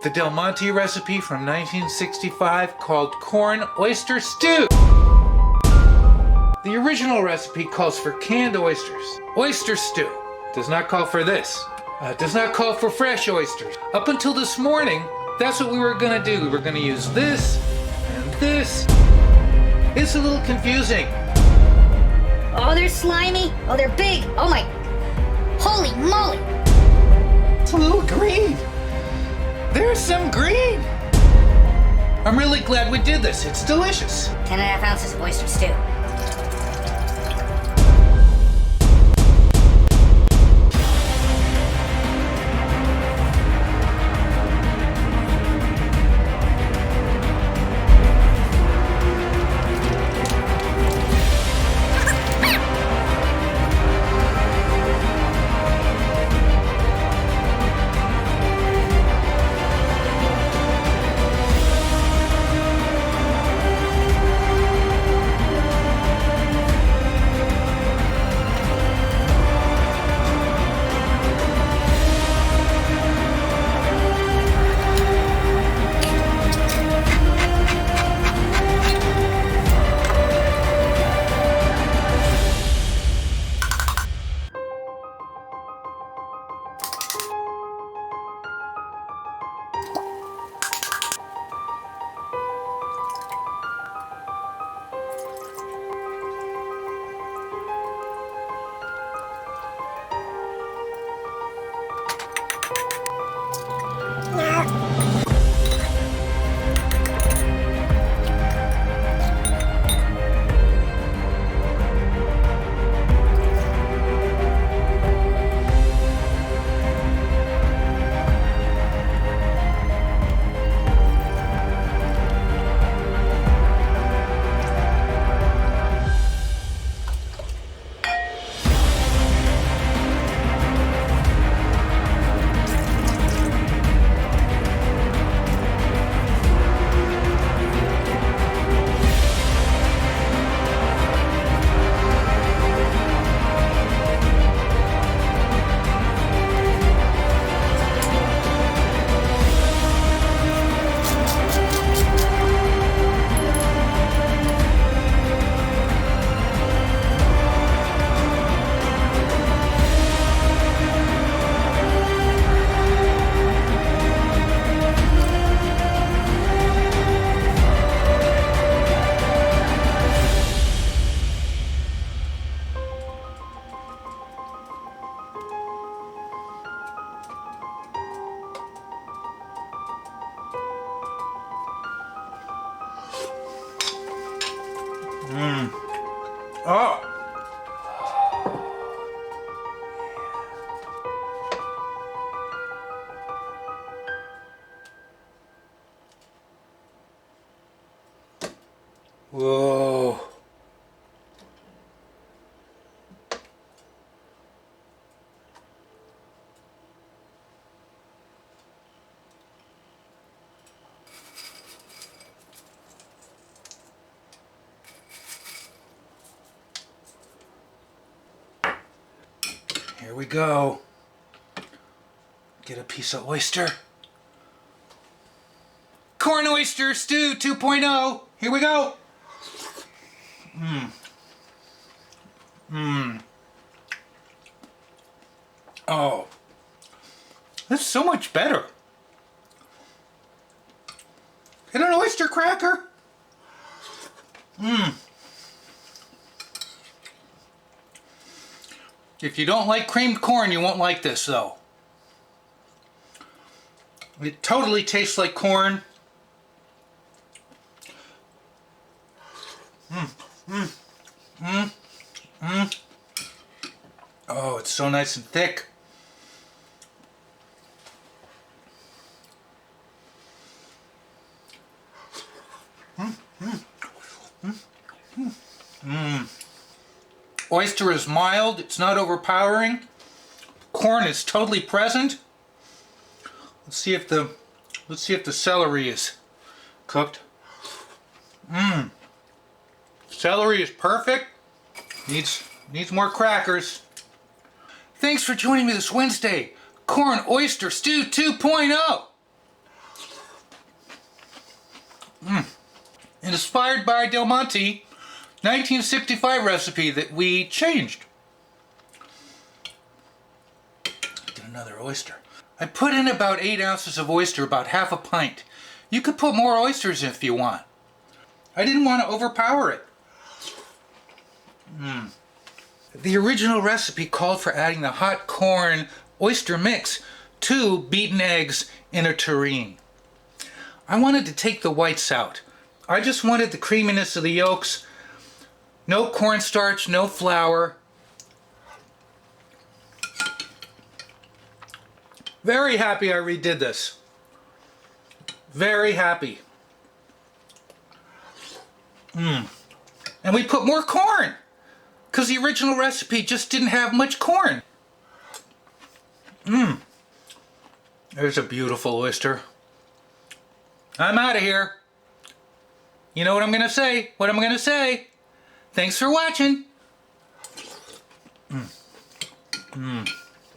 the Del Monte recipe from 1965 called corn oyster stew. The original recipe calls for canned oysters. Oyster stew does not call for this. Does not call for fresh oysters. Up until this morning, that's what we were gonna do. We were gonna use this and this. It's a little confusing. Oh, they're slimy. Oh, they're big. Oh my, holy moly. It's a little green. There's some green. I'm really glad we did this. It's delicious. 10.5 ounces of oyster stew. Oh. Whoa. Here we go. Get a piece of oyster. Corn oyster stew 2.0. Here we go. Oh, that's so much better. Get an oyster cracker. If you don't like creamed corn, you won't like this though. It totally tastes like corn. Oh, it's so nice and thick. Oyster is mild, it's not overpowering. Corn is totally present. Let's see if the celery is cooked. Celery is perfect. Needs more crackers. Thanks for joining me this Wednesday. Corn oyster stew 2.0. Inspired by Del Monte 1965 recipe that we changed. Did another oyster. I put in about 8 ounces of oyster, about half a pint. You could put more oysters in if you want. I didn't want to overpower it. The original recipe called for adding the hot corn oyster mix to beaten eggs in a tureen. I wanted to take the whites out. I just wanted the creaminess of the yolks. No cornstarch, no flour. Very happy I redid this. Very happy. And we put more corn, because the original recipe just didn't have much corn. There's a beautiful oyster. I'm out of here. You know what I'm going to say? What I'm going to say? Thanks for watching.